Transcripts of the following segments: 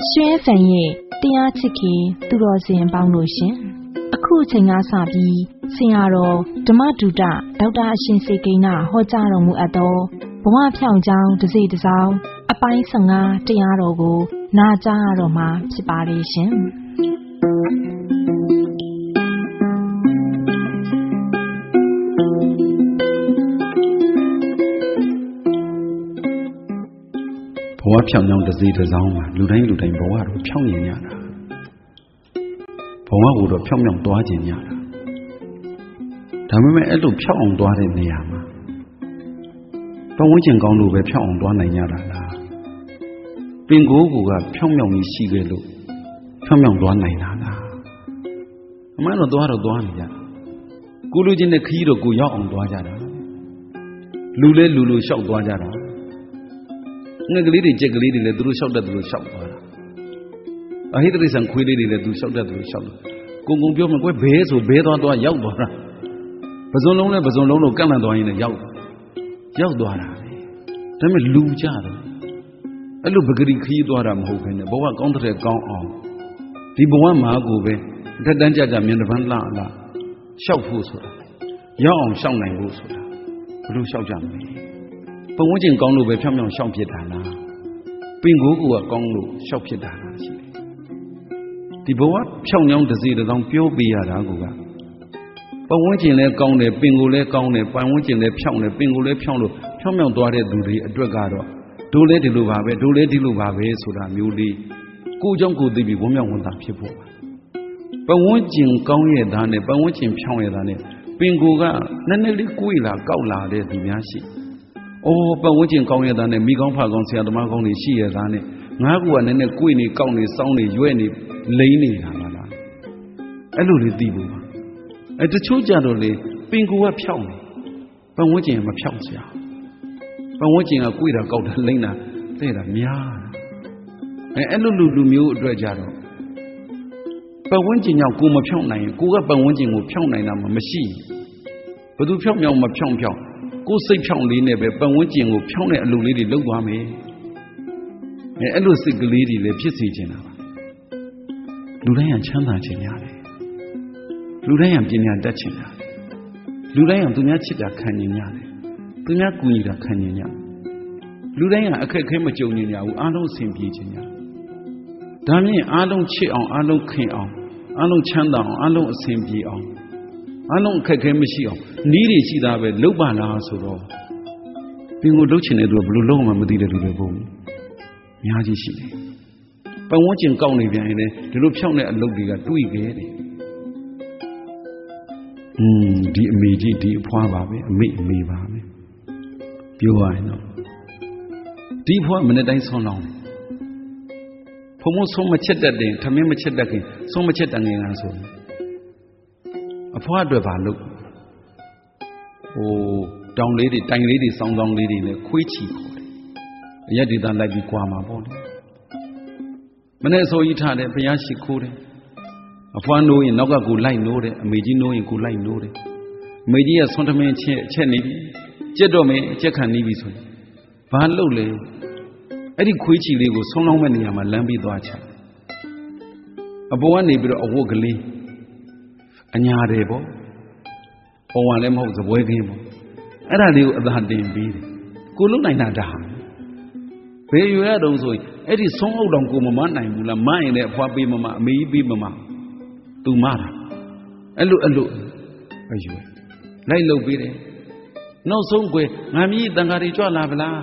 ရွှဲဖန်ရဲ့တရားချစ်ခင်သူတော်စင်ပေါင်းလို့ရှင်အခုချိန်ကစပြီးဆရာတော်ဓမ္မဒုတဒေါက်တာအရှင်စေကိန်းနာဟောကြားတော်မူအပ်သောဘဝဖြောင့်ကြောင်းတစ်စိတ်တစ်စောင်းအပိုင်း15တရားတော်ကိုနာကြားရတော့မှာဖြစ်ပါလေရှင်ဘဝဖြောင့်ကြောင်းတစ်စိတ်တစ်စောင်းမှာလူတိုင်းဘဝတော့ဖြောင့်ရင်ရတာဘဝကိုတော့ဖြောင့်သွားခြင်းရတာဒါပေမဲ့အဲ့လိုဖြောင့်အောင်သွားတဲ့နေရာမှာပတ်ဝန်းကျင်ကောင်းလို့ပဲဖြောင့်အောင်သွားနိုင်ကြတာလားပင်ကိုယ်ကဖြောင့်ကြီးရှိခဲ့လို့ဖြောင့်သွားနိုင်တာလားအမှန်တော့သွားနေကြကိုလူချင်းတဲ့ခီးတော့ကိုရောက်အောင်သွားကြတာလူလဲလူလိုလျှောက်သွားကြတာငှက်ကလေးတွေကြက်ကလေးတွေလည်းသူတို့လျှောက်တတ်သူတို့လျှောက်သွားတာအဟိတရိစ္ဆန်ခွေးလေးတွေလည်းသူလျှောက်တတ်သူတို့လျှောက်တယ်ကုံပြောမှကွယ်ဘဲဆိုဘဲသွားရောက်သွားတာပဇွန်လုံးနဲ့ပဇွန်လုံးတို့ကန့်လန့်သွားရင်လည်းရောက်သွားတာပဲဒါပေမဲ့လူကြတယ်အဲ့လိုပဂရိခီးသွားတာမဟုတ်ဘဲနဲ့ဘဝကောင်းတဲ့ကောင်းအောင်ဒီဘဝမှာကိုပဲအထက်တန်းကြမျက်နှာပန်းလှလလျှောက်ဖို့ဆိုတာရောက်အောင်လျှောက်နိုင်ဖို့ဆိုတာဘယ်လိုလျှောက်ကြမလဲပတ်ဝန်းကျင်ကောင်းလို့ပဲဖြောင်းလျှောက်ဖြစ်တာလားပင်ကိုယ်ကကောင်းလို့လျှောက်ဖြစ်တာလားရှိတယ်ဒီဘဝဖြောင်းတစ်စီတစ်စောင်းပြောပြရတာကပတ်ဝန်းကျင်လည်းကောင်းတယ်ပင်ကိုယ်လည်းကောင်းတယ်ပတ်ဝန်းကျင်လည်းဖြောင်းတယ်ပင်ကိုယ်လည်းဖြောင်းလို့ဖြောင်းသွားတဲ့သူတွေအတွက်ကတော့ဒိုးလဲဒီလိုပါပဲဒိုးလဲဒီလိုပါပဲဆိုတာမျိုးလေးကိုယ်ကြောင့်ကိုယ်သိပြီးဝမ်းမြောက်ဝမ်းသာဖြစ်ဖို့ပတ်ဝန်းကျင်ကောင်းရဲ့သားနဲ့ပတ်ဝန်းကျင်ဖြောင်းရဲ့သားနဲ့ပင်ကိုယ်ကနည်းနည်းလေးကိုယ်လာကောက်လာတဲ့သူများရှိပတ်ဝန်းကျင်ကောင်းရဲ့သားနဲ့မိကောင်းဖကောင်းဆရာသမားကောင်းတွေရှိရဲ့သားနဲ့ငါးကူကနည်းနည်းကိုယ်နေကောက်နေစောင်းနေရွဲ့နေလိမ့်နေတာလားအဲ့လိုလေးသိဖို့ပါတချို့ကြတော့လေပင်ကိုယ်ကဖြောင်းနေပတ်ဝန်းကျင်ကမဖြောင်းစရာပတ်ဝန်းကျင်ကကိုယ်တာကောက်တာလိမ့်တာတဲ့တာများအဲ့လိုလူမျိုးအတွက်ကြတော့ပတ်ဝန်းကျင်ကြောင့်ကိုမဖြောင်းနိုင်ရင်ကိုကပတ်ဝန်းကျင်ကိုဖြောင်းနိုင်တာမရှိဘယ်သူဖြောင်းမဖြောင်းကိုယ်စိတ်ဖြောင်းလေးနဲ့ပဲပတ်ဝန်းကျင်ကိုဖြောင်းတဲ့အလုပ်လေးတွေလုပ်သွားမယ်အဲ့လိုစိတ်ကလေးတွေလည်းဖြစ်စေချင်တာပါလူတိုင်းကချမ်းသာခြင်းရတယ်လူတိုင်းကပညာတတ်ခြင်းရတယ်လူတိုင်းကသူများချစ်တာခံနေရတယ်သူများကူညီတာခံနေရတယ်လူတိုင်းကအခက်အခဲမကြုံနေကြဘူးအားလုံးအဆင်ပြေခြင်းရတယ်ဒါမြင်အားလုံးချစ်အောင်အားလုံးခင်အောင်အားလုံးချမ်းသာအောင်အားလုံးအဆင်ပြေအောင်အားလုံးအခက်အခဲမရှိအောင်နည်းတွေရှိတာပဲလုပ်ပါလားဆိုတော့ပင်ကိုလှုပ်ချင်တဲ့သူကဘယ်လိုလုပ်မှမသိတဲ့လူတွေပေါ့အများကြီးရှိတယ်ပတ်ဝန်းကျင်ကောက်နေပြန်ရင်လည်းဒီလိုဖြောင်းတဲ့အလုပ်တွေကတွေးခဲ့တယ်ဒီအမေကြီးဒီအဖွားပါပဲအမေပါပဲပြောရရင်တော့ဒီအဖွားမနေ့တိုင်းဆုံးလောင်းဖုံမဆုံးမချက်တတ်တယ်ထမင်းမချက်တတ်ခင်ဆုံးမချက်တန်ငယ်လားဆိုအဖွားအတွက်ပါလို့တောင်လေးတွေတိုင်လေးတွေစောင်းလေးတွေနဲ့ခွေးချီခေါ်တယ်အရက်ဒေသလိုက်ပြီးကြွားမှာပေါ့လေမနေ့ဆိုကြီးထားတယ်ဘုရားရှိခိုးတယ်အဖွားနိုးရင်နောက်ကကိုလိုက်နိုးတယ်အမေကြီးနိုးရင်ကိုလိုက်နိုးတယ်အမေကြီးကဆွမ်းထမင်းချက်နေပြီကြက်တော့မယ်ကြက်ခံနေပြီဆိုရင်ဘာလုပ်လဲအဲ့ဒီခွေးချီလေးကိုဆုံးလောင်းမဲ့နေရာမှာလမ်းပြီးသွားချအပေါ်ကနေပြီးတော့အဝတ်ကလေးအညာတယ်ပေါ့ဟောဝါလည်းမဟုတ်စပွဲခင်းပေါ့အဲ့ဒါလေးကိုအသာတင်ပြီးတယ်ကိုလုံနိုင်တာဒါဘယ်ရွယ်ရတုံးဆိုရင်အဲ့ဒီဆုံးအုပ်တော်ကိုမမနိုင်ဘူးလားမရင်လည်းအဖွားပေးမမအမေကြီးပေးမမသူမတာအဲ့လိုအရွယ်လိုက်လုပ်ပေးတယ်နောက်ဆုံးကွယ်ငါမြည်တန်ဃာတွေကြွလာဗလား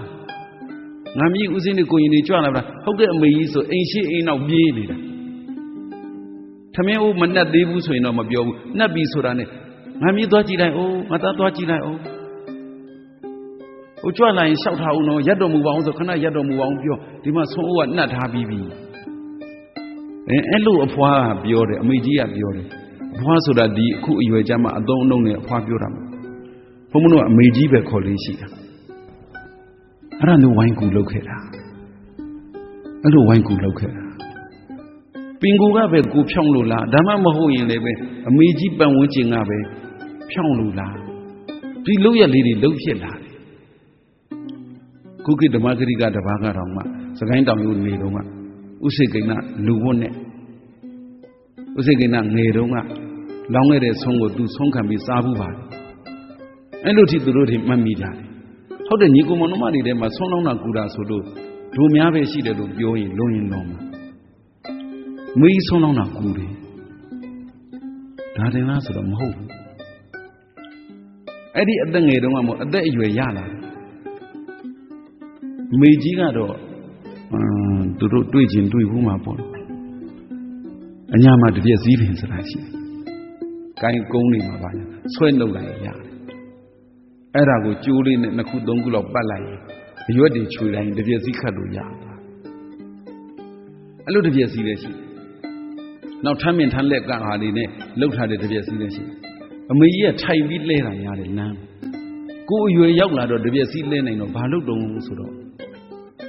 ငါမြည်ဦးစင်းတွေကိုရင်တွေကြွလာဗလားဟုတ်တဲ့အမေကြီးဆိုအိမ်ရှိအိမ်နောက်ပြေးနေတာထမင်းဦးမနှက်သေးဘူးဆိုရင်တော့မပြောဘူးနှက်ပြီဆိုတာနဲ့ငါမြည်သွားကြည့်လိုက်ငါသားသွားကြည့်လိုက်ကြွလာရင်လျှောက်ထားအောင်တော့ရက်တော်မူပါအောင်ဆိုခဏရက်တော်မူပါအောင်ပြောဒီမှာဆုံးဦးကနှက်ထားပြီးပြီအဲ့လိုအဖွားကပြောတယ်အမေကြီးကပြောတယ်အဖွားဆိုတာဒီအခုအရွယ်ကျမှအသုံးအနှုန်းနဲ့အဖွားပြောတာမှာဘုံမတို့ကအမေကြီးပဲခေါ်လေးရှိတာအဲ့ဒါမျိုးဝိုင်းကူလုပ်ခဲ့တာအဲ့လိုဝိုင်းကူလုပ်ခဲ့တာပင်ကိုကပဲကိုဖြောင်းလို့လားဒါမှမဟုတ်ရင်လည်းပဲအမေကြီးပတ်ဝန်းကျင်ကပဲဖြောင်းလို့လားဒီလုပ်ရလေးတွေလှုပ်ဖြစ်လာတယ်ခုခေတ်ဓမ္မဂရိကတပါးကတော့မှစကိုင်းတောင်ရိုးနေတော့မှ ဥစိကိဏလူဝတ်နဲ့ဥစိကိဏငယ်တုန်းကလောင်းခဲ့တဲ့ဆုံးကိုသူဆုံးခံပြီးစားဘူးပါတယ်အဲ့လိုထိသူတို့တွေမှတ်မိကြတယ်ဟုတ်တယ်ညီကိုမောင်နှမတွေထဲမှာဆုံးလောင်းတာကူတာဆိုလို့ဒိုများပဲရှိတယ်လို့ပြောရင်လုံးရင်လုံးမှာမီးဆုံးလောင်းတာကူတယ်ဒါတင်လားဆိုတော့မဟုတ်ဘူးအဲ့ဒီအသက်ငယ်တုန်းကမို့အသက်အရွယ်ရလာမေကြီးကတော့သူတို့တွေ့ချင်းတွေ့ဘူးမှာပေါ့အညာမှာတပြက်စည်းပင်ဆိုတာရှိတယ်။ကိုင်းကုန်းနေမှာပါဆွဲနှုတ်လိုက်ရတယ်။အဲ့ဒါကိုကျိုးလေးနဲ့2ခု3ခုလောက်ပတ်လိုက်ရင်အရွက်တွေချွေတိုင်းတပြက်စည်းခတ်လို့ရတာ။အဲ့လိုတပြက်စည်းလည်းရှိတယ်။နောက်ထမ်းမြင်ထမ်းလက်ကဟာလေးနဲ့လှုပ်ထားတဲ့တပြက်စည်းလည်းရှိတယ်။အမေကြီးကထိုင်ပြီးလဲတာရတယ်လမ်း။ကိုယ်အရွယ်ရောက်လာတော့တပြက်စည်းလဲနိုင်တော့ဘာလို့တုံးဆိုတော့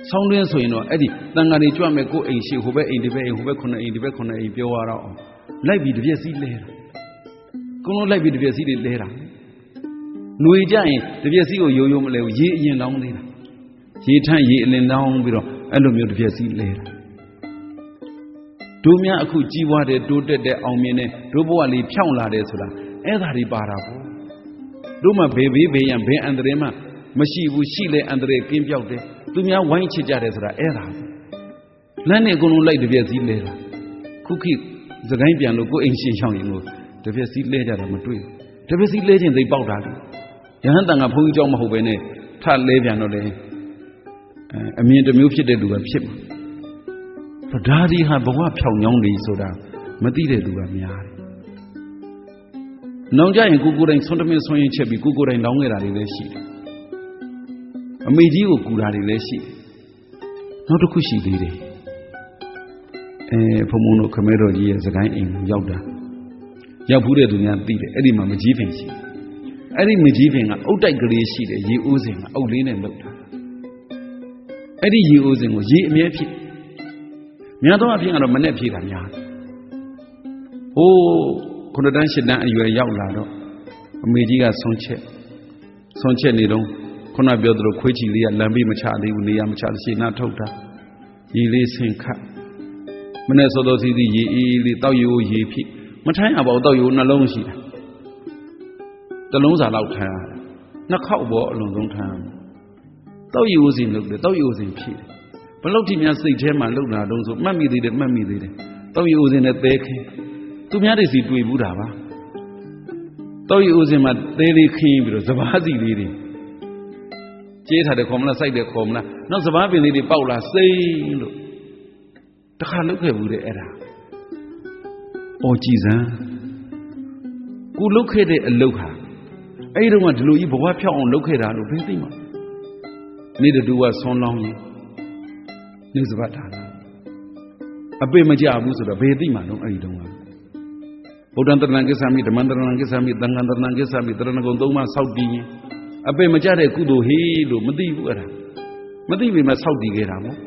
ဆောင်းတွင်းဆိုရင်တော့အဲ့ဒီတန်ဃာတွေကြွမဲ့ကိုယ်အိမ်ရှိဟိုဘက်အိမ်ဒီဘက်အိမ်ဟိုဘက်9အိမ်ဒီဘက်9အိမ်ပြောရတော့လိုက်ပြီးတပြက်စီးလဲတာကုန်းလုံးလိုက်ပြီးတပြက်စီးတွေလဲတာຫນွေကြရင်တပြက်စီးကိုရိုးရိုးမလဲဘူးရေအရင်လောင်းသေးတာရေထန့်ရေအလင်လောင်းပြီးတော့အဲ့လိုမျိုးတပြက်စီးလဲတာတို့များအခုကြီးပွားတဲ့တိုးတက်တဲ့အောင်မြင်တဲ့တို့ဘဝလေးဖြောင်းလာတယ်ဆိုတာအဲ့ဒါတွေပါတာပေါ့တို့မှဘေးဘေးရန်ဘယ်အန္တရာယ်မှမရှိဘူးရှိလဲအန္တရာယ်ကင်းပြောက်တယ်သူများဝိုင်းချစ်ကြတယ်ဆိုတာအဲ့ဒါလမ်းနဲ့အကုန်လုံးလိုက်တပြက်စီးလဲတာခုခိစကိုင်းပြန်လို့ကိုယ်အိမ်ရှင်ချောင်းရင်ကိုတပြက်စီးလဲကြတာမတွေ့တပြက်စီးလဲခြင်းသိပေါက်တာလေယဟန်တန်ကဘုန်းကြီးเจ้าမဟုတ်ပဲနဲ့ထလဲပြန်တော့လေအမြင်တစ်မျိုးဖြစ်တဲ့လူပဲဖြစ်မှာဒါဒီဟာဘဝဖြောင်ညောင်းနေဆိုတာမသိတဲ့လူကများတယ်နောင်ကြရင်ကိုယ်တိုင်ဆွန်းတမင်းဆွန်းရင်ချက်ပြီးကိုယ်တိုင်လောင်းခဲ့တာတွေလည်းရှိတယ်အမေကြီးကိုကူတာတွေလည်းရှိတယ်နောက်တစ်ခုရှိသေးတယ်ဘုံဘုံတို့ခမဲတော်ကြီးရဲ့စကိုင်းအိမ်ကိုရောက်တာရောက်ဘူးတဲ့သူများသိတယ်အဲ့ဒီမှာမကြီးပင်ရှိတယ်အဲ့ဒီမကြီးပင်ကအုတ်တိုက်ကလေးရှိတယ်ရေအိုးစင်ကအုတ်လေးနဲ့လုပ်တာအဲ့ဒီရေအိုးစင်ကိုရေအမြဲဖြစ်များသောအဖြစ်ကတော့မနဲ့ဖြည့်တာများဟိုး9တန်း10တန်းအရွယ်ရောက်လာတော့အမေကြီးကဆွန့်ချက်နေတော့ခုနပြောသလိုခွေးချီလေးကလမ်းဘေးမချသေးဘူးနေရာမချသေးရှင်းနာထုတ်တာရေလေးဆင်ခတ်မနဲ့စောတော်စီစီရေအေးလေးတောက်ရိုးရေဖြစ်မထိုင်းရပါဘူးတောက်ရိုးနှလုံးရှိတာတစ်လုံးစာလောက်ထိုင်းရတယ်နှစ်ခေါက်ပေါ်အလုံးဆုံးထိုင်းရတယ်တောက်ရိုးစီလုပ်တယ်တောက်ရိုးစီဖြစ်တယ်ဘလို့ဒီများစိတ်ထဲမှာလုံလာတော့ဆိုမှတ်မိသေးတယ်တောက်ရိုးစီနဲ့သဲခင်းသူများတွေစီတွေ့ဘူးတာပါတောက်ရိုးစီမှာသဲလေးခင်းပြီးတော့စပားစီလေးတွေကျေးထားတယ်ခေါ်မလားစိုက်တယ်ခေါ်မလားနောက်စပားပင်လေးတွေပေါက်လာစိမ့်လို့တခါလုတ်ခဲ့ဘူးတဲ့အဲ့ဒါအော်ကြည်စမ်းကိုလုတ်ခဲ့တဲ့အလုတ်ဟာအဲ့ဒီတော့ကဒီလိုကြီးဘဝဖြောက်အောင်လုတ်ခဲ့တာလို့ဘယ်သိမှာနေ့တူကဆွန်းလောင်းရင်နေ့စပတ်တာအပေမကြဘူးဆိုတော့ဘယ်သိမှာတော့အဲ့ဒီတော့ကဗုဒ္ဓံတရဏံကိစ္ဆာမိဓမ္မံတရဏံကိစ္ဆာမိသံဃံတရဏံကိစ္ဆာမိတရဏဂုံ3ပါးစောက်တည်ရင်အပေမကြတဲ့ကုသိုလ်ဟေးလို့မသိဘူးအဲ့ဒါမသိပေမဲ့စောက်တည်ခဲ့တာပေါ့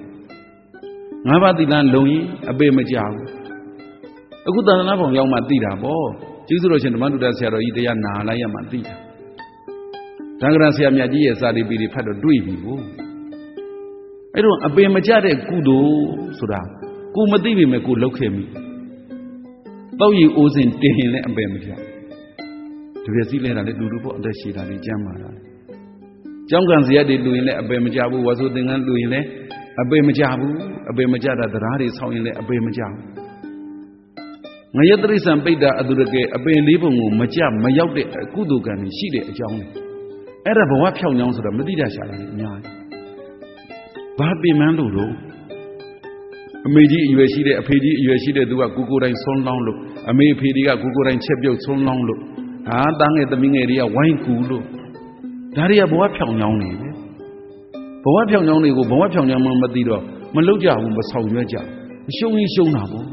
5ပါးသီလလုံရင်အပေမကြဘူးအခုသန္တနာဖောင်ရောက်မှသိတာပေါ့ကျေးဇူးတော်ရှင်ဓမ္မတုဒ္ဒဆရာတော်ကြီးတရားနာလိုက်ရမှသိတာသံဃာဆရာမြတ်ကြီးရဲ့စာရီပီတွေဖတ်တော့တွေ့ပြီကိုအဲ့တော့အပေမကြတဲ့ကုသိုလ်ဆိုတာကိုမသိပေမဲ့ကိုလောက်ခဲ့မိတောက်ရည်အိုးစင်တင်ရင်လည်းအပေမကြတပြည့်စည်းလဲတာလေတူတူပေါ့အသက်ရှည်တာလေကျမ်းမာတာကျောင်းကံစရက်တွေလူရင်လည်းအပေမကြဘူးဝါဆိုသင်္ကန်းလူရင်လည်းအပေမကြဘူးအပေမကြတာတရားတွေဆောင်းရင်လည်းအပေမကြဘူးငရတရိစ္ဆန်ပိဋ္ဌအတုရကေအပေလေးပုံကိုမကြမရောက်တဲ့ကုသိုလ်ကံတွေရှိတဲ့အကြောင်းလေအဲ့ဒါဘဝဖြောင်းချောင်းဆိုတာမသိတာရှာတာလေအများကြီးဘာပင်မန်းလို့တော့အမေကြီးအရွယ်ရှိတဲ့အဖေကြီးအရွယ်ရှိတဲ့သူကကိုယ်တိုင်ဆွန်းလောင်းလို့အမေအဖေတွေကကိုယ်တိုင်ချက်ပြုတ်ဆွန်းလောင်းလို့ဟာတန်းငယ်သမီးငယ်တွေကဝိုင်းကူလို့ဒါတွေကဘဝဖြောင်းချောင်းနေပဲဘဝဖြောင်းချောင်းတွေကိုဘဝဖြောင်းချောင်းမှမသိတော့မလုကြဘူးမဆောင်ရွက်ကြရှုံးရင်ရှုံးတာပေါ့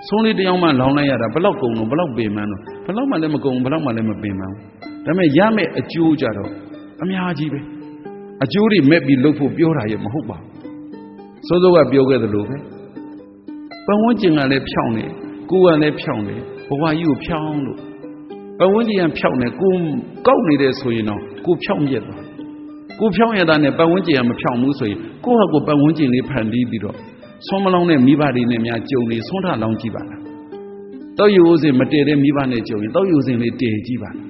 ဆုံးလေးတယောက်မှလောင်းလိုက်ရတာဘလောက်ကုန်တော့ဘလောက်ပင်မန်းတော့ဘလောက်မှလည်းမကုန်ဘလောက်မှလည်းမပင်မန်းဒါပေမဲ့ရမယ့်အကျိုးကြတော့အများကြီးပဲအကျိုးတွေမဲ့ပြီးလုပ်ဖို့ပြောတာရမဟုတ်ပါဘူးစိုးစိုးကပြောခဲ့သလိုပဲပတ်ဝန်းကျင်ကလည်းဖြောင်းနေကိုယ်ကလည်းဖြောင်းနေဘဝကြီးကိုဖြောင်းလို့ပတ်ဝန်းကျင်ကဖြောင်းနေကိုကောက်နေတယ်ဆိုရင်တော့ကိုဖြောင်းမြက်သွားကိုဖြောင်းရတာနဲ့ပတ်ဝန်းကျင်ကမဖြောင်းဘူးဆိုရင်ကိုယ့်ဟာကိုယ်ပတ်ဝန်းကျင်လေးဖန်တီးပြီးတော့ ဆုံးမလောင်းတဲ့မိဘတွေနဲ့များကြုံနေဆုံးထလောင်းကြည့်ပါလားတောက်ယူဦးစင်မတည်တဲ့မိဘနဲ့ကြုံရင်တောက်ယူဦးစင်လေးတည်ကြည့်ပါလား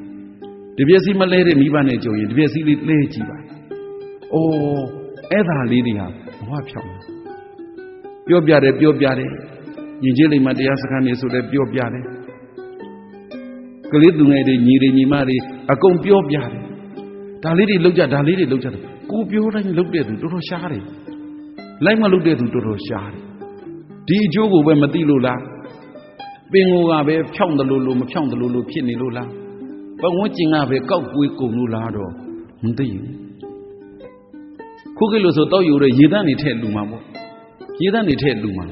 တပြည့်စီမလဲတဲ့မိဘနဲ့ကြုံရင်တပြည့်စီလေးလဲကြည့်ပါလားအိုးအဲ့ဒါလေးတွေဟာဘဝဖြောင်းပြောပြတယ်ညီကြီးလိမ္မာတရားစခန်းနေဆိုလည်းပြောပြတယ်ကလေးသူငယ်တွေညီတွေညီမတွေအကုန်ပြောပြတယ်ဒါလေးတွေလောက်ကြတယ်ကိုပြောတိုင်းလောက်တဲ့သူတော်တော်ရှားတယ်လိုက်မလုပ်တဲ့သူတော်တော်ရှားတယ်ဒီအကျိုးကိုပဲမသိလို့လားပင်ကိုကပဲဖြောင်းတယ်လို့မဖြောင်းတယ်လို့ဖြစ်နေလို့လားပတ်ဝန်းကျင်ကပဲကောက်ကွေးကုန်လို့လားတော့မသိဘူးခုကိလို့ဆိုတော့ယူတဲ့ရေတန်းနေထက်လူမှာပေါ့ရေတန်းနေထက်လူမှာ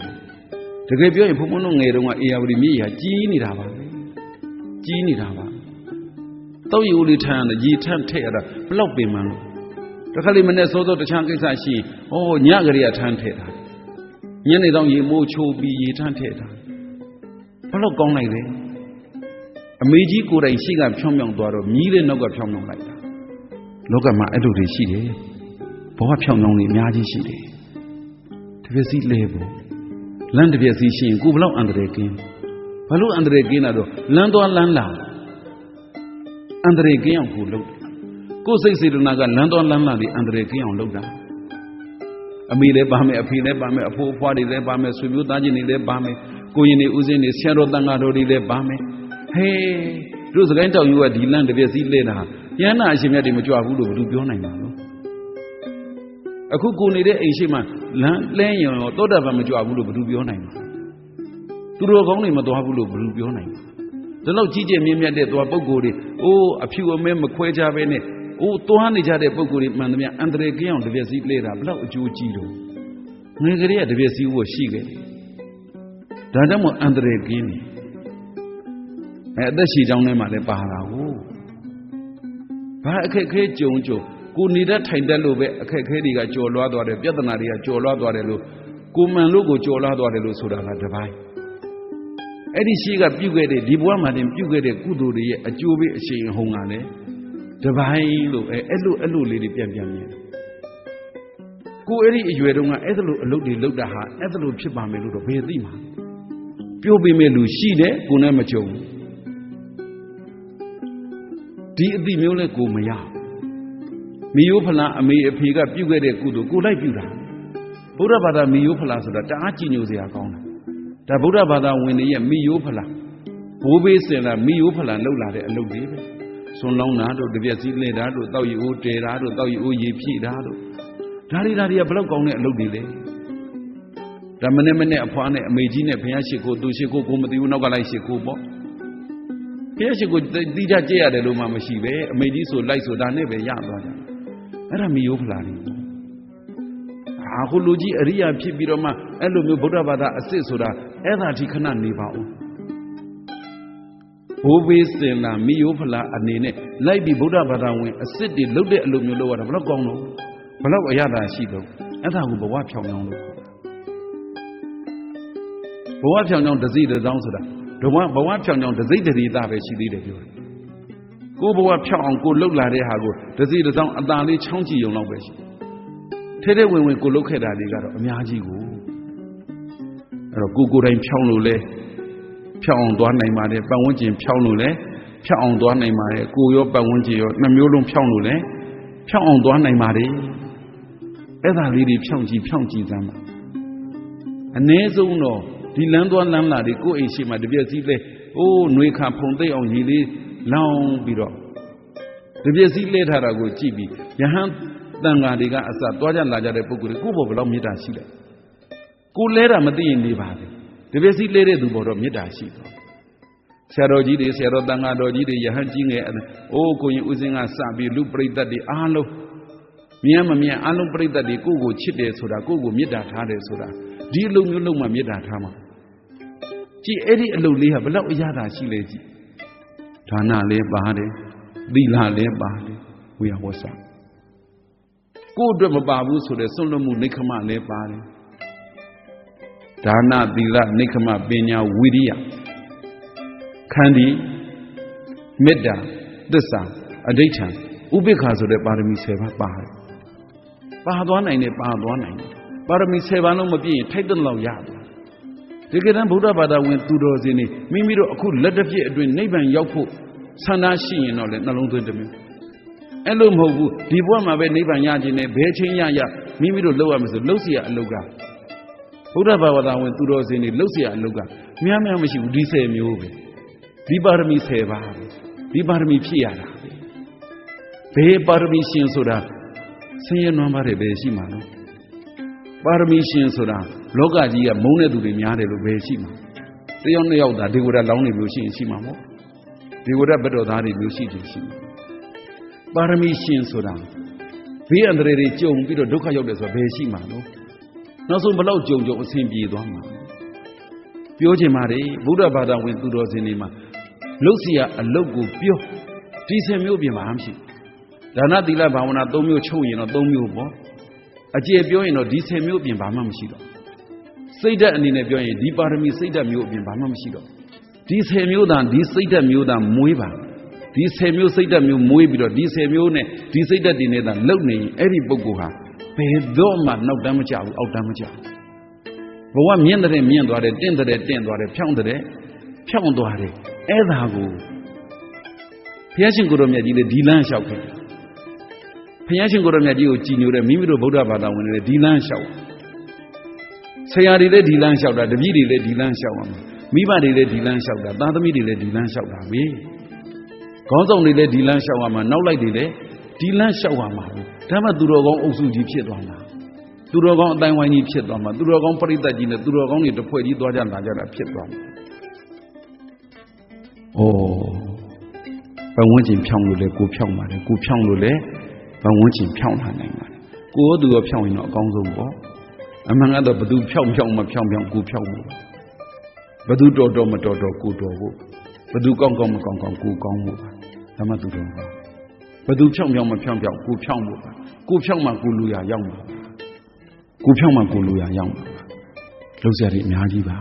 တကယ်ပြောရင်ဘုံဘုံတို့ငယ်တုန်းကအေယာဝတီမြေကြီးကြီးနေတာပါတော့ယူလေးထမ်းတယ်ရေထမ်းထည့်ရတာဘလောက်ပင်မှန်းလို့တခါလေမနဲ့စောစောတခြားကိစ္စရှိညကလေးကထမ်းထည့်တာညနေတော့ရေမိုးချိုးပြီးရေထမ်းထည့်တာဘလောက်ကောင်းလိုက်လဲအမေကြီးကိုယ်တိုင်ရှိကဖြောင်းပြောင်းသွားတော့မြည်တဲ့နောက်ကဖြောင်းပြောင်းလိုက်တာလောကမှာအဲ့လိုတွေရှိတယ်ဘဝဖြောင်းပြောင်းတွေအများကြီးရှိတယ်တပြည့်စီလဲဖို့လမ်းတပြည့်စီရှိရင်ကိုဘလောက်အန္တရာယ်ကင်းဘာလို့အန္တရာယ်ကင်းတာတော့လမ်းသွားလမ်းလာအန္တရာယ်ကင်းအောင်ကိုလုပ်ကိုယ်စိတ်စေတနာကလမ်းသွားလမ်းလာတွေအန္တရာယ်ကင်းအောင်လုပ်တာအမေလည်းပါမယ်အဖေလည်းပါမယ်အဖိုးအဖွားတွေလည်းပါမယ်ဆွေမျိုးသားချင်းတွေလည်းပါမယ်ကိုရင်တွေဦးစင်းတွေဆရာတော်တန်ဃာတော်တွေလည်းပါမယ်ဟေးတို့စကိုင်းတောင်ယူကဒီလမ်းတပြည့်စီလဲတာယန္နာအရှင်မြတ်တွေမကြွဘူးလို့ဘယ်သူပြောနိုင်မှာလို့အခုကိုနေတဲ့အိမ်ရှိမှလမ်းလဲရင်ရောသောတာပန်မကြွဘူးလို့ဘယ်သူပြောနိုင်မှာသူတော်ကောင်းတွေမသွားဘူးလို့ဘယ်သူပြောနိုင်မှာဒါတော့ကြီးကျယ်မြင့်မြတ်တဲ့သွားပုဂ္ဂိုလ်တွေအဖြူအမဲမခွဲကြဘဲနဲ့သွားနေကြတဲ့ပုဂ္ဂိုလ်တွေမှန်သမျှအန္တရာယ်ကင်းအောင်တပြည့်စီလဲတာဘလောက်အကျိုးကြီးတော့ငယ်ကလေးကတပြည့်စီဝရှိခဲ့ဒါကြောင့်မို့အန္တရာယ်ကင်းနေအသက်ရှည်ကြောင်းထဲမှာလည်းပါတာဟုတ်ဘာအခက်ခဲကြုံကိုနေတတ်ထိုင်တတ်လို့ပဲအခက်ခဲတွေကကြော်လွှားသွားတယ်ပြဿနာတွေကကြော်လွှားသွားတယ်လို့ကိုမှန်လို့ကိုကြော်လွှားသွားတယ်လို့ဆိုတာကတပိုင်းအဲ့ဒီရှိကပြုခဲ့တဲ့ဒီဘဝမှာတင်ပြုခဲ့တဲ့ကုသိုလ်တွေရဲ့အကျိုးပေးအရှိန်အဟုန်ကလည်းတပိုင်းလို့အဲ့လိုလေးတွေပြန်မြင်ကိုအဲ့ဒီအရွယ်တုန်းကအဲ့လိုအလုပ်တွေလုပ်တာဟာအဲ့လိုဖြစ်ပါမယ်လို့တော့ဘယ်သိမှာပြောပေးမဲ့လူရှိတယ်ကိုနဲ့မကြုံဒီအသိမျိုးလဲကိုမရမိယိုးဖလားအမေအဖေကပြုခဲ့တဲ့ကုသိုလ်ကိုလိုက်ပြုတာဗုဒ္ဓဘာသာမိယိုးဖလားဆိုတာတအားကြည်ညိုစရာကောင်းတာဒါဗုဒ္ဓဘာသာဝင်တွေရဲ့မိယိုးဖလားဘိုးဘေးစင်လာမိယိုးဖလားလှုပ်လာတဲ့အလုပ်တွေပဲဆွန်လောင်းတာတို့တပြက်စီးလဲတာတို့တောက်ရီအိုးတဲတာတို့တောက်ရီအိုးရေဖြည့်တာတို့ဒါတွေကဘလောက်ကောင်းတဲ့အလုပ်တွေလဲဒါမနဲ့အဖွားနဲ့အမေကြီးနဲ့ဘုရားရှိခိုးသူရှိခိုးကိုမသိဘူးနောက်ကလိုက်ရှိခိုးပေါ့ဘုရားရှိခိုးတိကျကြည့်ရတယ်လို့မှမရှိပဲအမေကြီးဆိုလိုက်ဆိုတာနဲ့ပဲရသွားကြအဲ့ဒါမိယိုးဖလားတွေအခုလူကြီးအရိယာဖြစ်ပြီးတော့မှအဲ့လိုမျိုးဗုဒ္ဓဘာသာအစစ်ဆိုတာအဲ့ဒါထိခဏနေပါဦးဘိုးဘေးစင်လာမိယိုးဖလားအနေနဲ့လိုက်ပြီးဗုဒ္ဓဘာသာဝင်အစစ်တွေလုပ်တဲ့အလုပ်မျိုးလုပ်ရတာဘလောက်ကောင်းလို့ဘလောက်အရသာရှိတော့အဲ့ဒါကိုဘဝဖြောင်းအောင်လို့ဘဝဖြောင်းအောင်တစိတစောင်းဆိုတာဘဝဖြောင်းအောင်တစိတရီသားပဲရှိသေးတယ်ပြောတယ်ကိုဘဝဖြောင်းအောင်ကိုလှုပ်လာတဲ့ဟာကိုတစိတစောင်းအตาလေးချောင်းကြည့်ုံလောက်ပဲရှိထဲဝင်ကိုလှုပ်ခဲ့တာတွေကတော့အများကြီးကိုအဲ့တော့ကိုယ်တိုင်ဖြောင်းလို့လဲဖြောင်းအောင်သွားနိုင်ပါတယ်ပတ်ဝန်းကျင်ဖြောင်းလို့လဲဖြောင်းအောင်သွားနိုင်ပါတယ်ကိုရောပတ်ဝန်းကျင်ရောနှမျိုးလုံးဖြောင်းလို့လဲဖြောင်းအောင်သွားနိုင်ပါတယ်အဲ့ဒါလေးတွေဖြောင်းကြည့်စမ်းပါအ ਨੇ ဆုံးတော့ဒီလမ်းသွားလမ်းလာတွေကိုအိမ်ရှိမှတပြက်စီးလဲຫນွေခါဖုံသိပ်အောင်ရေလေးလောင်းပြီးတော့တပြက်စီးလဲထားတာကိုကြည့်ပြီးယဟန်တန်ဃာတွေကအစသွားကြလာကြတဲ့ပုဂ္ဂိုလ်တွေကိုယ့်ဘောဘလောက်မေတ္တာရှိတယ်ကိုလဲတာမသိရင်နေပါပဲတပြက်စီးလဲတဲ့သူဘောတော့မေတ္တာရှိတော့ဆရာတော်ကြီးတွေဆရာတော်တန်ဃာတော်ကြီးတွေယဟန်ကြီးငယ်ကိုရင်ဦးစင်းကစပြီးလူပရိသတ်တွေအားလုံးမြင်မမြင်အားလုံးပရိသတ်တွေကိုယ့်ကိုချစ်တယ်ဆိုတာကိုယ့်ကိုမေတ္တာထားတယ်ဆိုတာဒီအလုပ်မျိုးလုံးမှမေတ္တာထားမှာကြည့်အဲ့ဒီအလုပ်လေးဟာဘလောက်အရသာရှိလဲကြည့်ဒါနလည်းပါတယ်သီလလည်းပါတယ်ဝိယဝဆကိုယ့်အတွက်မပါဘူးဆိုတဲ့စွန့်လွတ်မှုနိက္ခမလည်းပါတယ်ဒါနသီလနိက္ခမပညာဝိရိယခန္တီမေတ္တာသစ္စာအဋိဋ္ဌံဥပိ္ပခာဆိုတဲ့ပါရမီ10ပါးပါတယ်ပါသွားနိုင်တယ်ပါသွားနိုင်တယ် ပါရမီ10ပါးလုံးမပြည့်ရင်ထိုက်တဲ့လောက်ရတယ်ဒီကနေ့ဗုဒ္ဓဘာသာဝင်သူတော်စင်တွေမိမိတို့အခုလက်တစ်ပြည့်အတွင်းနိဗ္ဗာန်ရောက်ဖို့ဆန္ဒရှိရင်တော့လေနှလုံးသွင်းတစ်မျိုးအဲ့လိုမဟုတ်ဘူးဒီဘဝမှာပဲနိဗ္ဗာန်ရခြင်းနဲ့ဘယ်ချင်းရမိမိတို့လုပ်ရမယ်ဆိုလုပ်เสียအလုပ်ကဗုဒ္ဓဘာသာဝင်သူတော်စင်တွေလုပ်เสียအလုပ်ကများမရှိဘူးဒီ10မျိုးပဲဒီပါရမီ10ပါးဒီပါရမီဖြည့်ရတာဘယ်ပါရမီရှင်ဆိုတာဆင်းရဲနွမ်းပါးတွေပဲရှိမှာနော်ပါရမီရှင်ဆိုတာလောကကြီးကမုန်းတဲ့သူတွေများတယ်လို့ပဲရှိမှာတယောက်နှစ်ယောက်သာဒီဝရလောင်းနေမျိုးရှိမှာမို့ဒီဝရဘတ်တော်သားတွေမျိုးရှိတယ်ရှိမှာပါရမီရှင်ဆိုတာဘေးအန္တရာယ်တွေကြုံပြီးတော့ဒုက္ခရောက်တယ်ဆိုတာဘယ်ရှိမှာနော်နောက်ဆုံးဘလောက်ကြုံအဆင်ပြေသွားမှာပြောချင်ပါတယ်ဗုဒ္ဓဘာသာဝင်သူတော်စင်တွေမှာလှုပ်เสียအလုတ်ကိုပြောဒီ10မျိုးပြင်ပါမရှိဒါနသီလဘာဝနာ3မျိုးချုပ်ရင်တော့3မျိုးပေါ့အကျေပြောရင်တော့ဒီ10မျိုးပြင်ဘာမှမရှိတော့စိတ်ဓာတ်အနေနဲ့ပြောရင်ဒီပါရမီစိတ်ဓာတ်မျိုးအပြင်ဘာမှမရှိတော့ဒီ10မျိုးသာဒီစိတ်ဓာတ်မျိုးသာမွေးပါဒီ10မျိုးစိတ်ဓာတ်မျိုးမွေးပြီးတော့ဒီ10မျိုးနဲ့ဒီစိတ်ဓာတ်တွေနဲ့သာလုံနေရင်အဲ့ဒီပုဂ္ဂိုလ်ဟာဘယ်တော့မှနောက်တမ်းမကြဘူးအောက်တမ်းမကြဘူးဘဝမြင့်တဲ့မြင့်သွားတယ်တင့်တဲ့တင့်သွားတယ်ဖြောင်းတဲ့ဖြောင်းသွားတယ်အဲ့ဒါကိုဘုရားရှင်ကိုယ်တော်မြတ်ကြီးလေဒီလမ်းလျှောက်ခဲ့ဘုရားရှင်ကိုယ်တော်မြတ်ကြီးကိုကြည်ညိုတဲ့မိမိတို့ဗုဒ္ဓဘာသာဝင်တွေဒီလမ်းလျှောက်ဆရာတွေလည်းဒီလမ်းလျှောက်တာတပည့်တွေလည်းဒီလမ်းလျှောက်ပါမယ်မိဘတွေလည်းဒီလမ်းလျှောက်တာသားသမီးတွေလည်းဒီလမ်းလျှောက်တာပဲခေါင်းဆောင်တွေလည်းဒီလမ်းလျှောက်ရမှာနောက်လိုက်တွေလည်းဒီလမ်းလျှောက်ရမှာပဲဒါမှသူတော်ကောင်းအုပ်စုကြီးဖြစ်သွားမှာသူတော်ကောင်းအတိုင်းဝိုင်းကြီးဖြစ်သွားမှာသူတော်ကောင်းပရိသတ်ကြီးနဲ့သူတော်ကောင်းတွေတစ်ဖွဲ့ကြီးသွားကြလာကြတာဖြစ်သွားမှာပတ်ဝန်းကျင်ဖြောင်းလို့လေကိုဖြောင်းပါတယ်ကိုဖြောင်းလို့လေပတ်ဝန်းကျင်ဖြောင်းလာနိုင်ပါတယ်ကိုရောသူရောဖြောင်းရင်တော့အကောင်းဆုံးပေါ့အမှန်ကတော့ဘသူဖြောင်းမဖြောင်းကိုဖြောင်းဖို့ဘသူတော်မတော်ကိုတော်ဖို့ဘသူကောင်းမကောင်းကိုကောင်းဖို့ဒါမှသူတော်ကောင်းဘသူဖြောင်းမဖြောင်းကိုဖြောင်းဖို့ကိုဖြောင်းမှကိုလူရရောက်မှာကိုဖြောင်းမှကိုလူရရောက်မှာလုံးစရာတွေအများကြီးပါ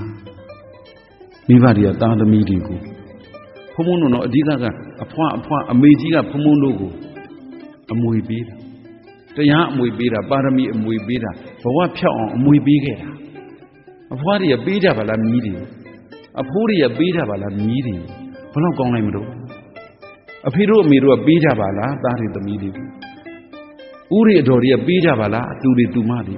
မိဘတွေကသားသမီးတွေကိုဖုံးတော့အဓိကအဖွားအမေကြီးကဖုံးတို့ကိုအမွေပေးတာတရားအမွေပေးတာပါရမီအမွေပေးတာဘဝဖြောက်အောင်အမွေပေးခဲ့တာအဖွားတွေကပေးကြပါလားမြည်တယ်အဖိုးတွေကပေးကြပါလားမြည်တယ်ဘယ်တော့ကောင်းလိုက်မလို့အဖေတို့အမေတို့ကပေးကြပါလားသားတွေသမီးတွေဦးတွေအတော်တွေကပေးကြပါလားအတူတွေတူမတွေ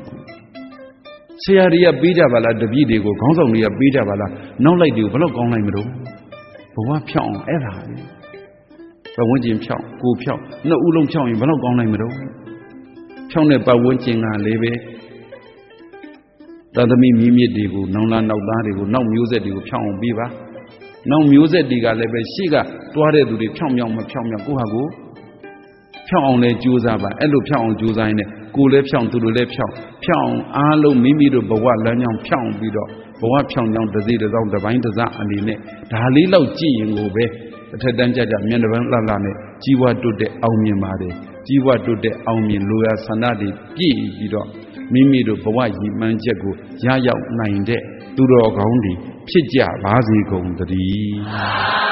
ဆရာတွေကပေးကြပါလားတပည့်တွေကိုခေါင်းဆောင်တွေကပေးကြပါလားနောက်လိုက်တွေကိုဘယ်တော့ကောင်းလိုက်မလို့ဘဝဖြောက်အောင်အဲ့ဒါပဲပတ်ဝန်းကျင်ဖြောက်ကိုဖြောက်နှစ်ဦးလုံးဖြောက်ရင်ဘယ်တော့ကောင်းနိုင်မလို့ဖြောက်တဲ့ပတ်ဝန်းကျင်ကလည်းပဲသာသမီမြည်မြစ်တွေကိုနောင်လာနောက်သားတွေကိုနောက်မျိုးဆက်တွေကိုဖြောက်အောင်ပေးပါနောက်မျိုးဆက်တွေကလည်းပဲရှေ့ကတွားတဲ့သူတွေဖြောက်မြောက်မဖြောက်မြောက်ကိုဟာကိုဖြောက်အောင်လဲကြိုးစားပါအဲ့လိုဖြောက်အောင်ကြိုးစားရင်လည်းကိုလည်းဖြောက်သူတို့လည်းဖြောက်အောင်အားလုံးမိမိတို့ဘဝလမ်းကြောင်းဖြောက်ပြီးတော့ဘဝဖြောင်းကြောင်းတစ်စီတစ်စောင်းတစ်ပိုင်းတစ်စအနေနဲ့ဒါလေးလောက်ကြည့်ရင်ကိုပဲအထက်တန်းကြမျက်နှာပန်းလှလှနဲ့ကြီးဝါတွတ်တဲ့အောင်မြင်ပါတယ်ကြီးဝါတွတ်တဲ့အောင်မြင်လိုရာဆန္ဒတွေပြည့်ပြီးတော့မိမိတို့ဘဝရည်မှန်းချက်ကိုရရောက်နိုင်တဲ့သူတော်ကောင်းတွေဖြစ်ကြပါစေကုန်သတည်း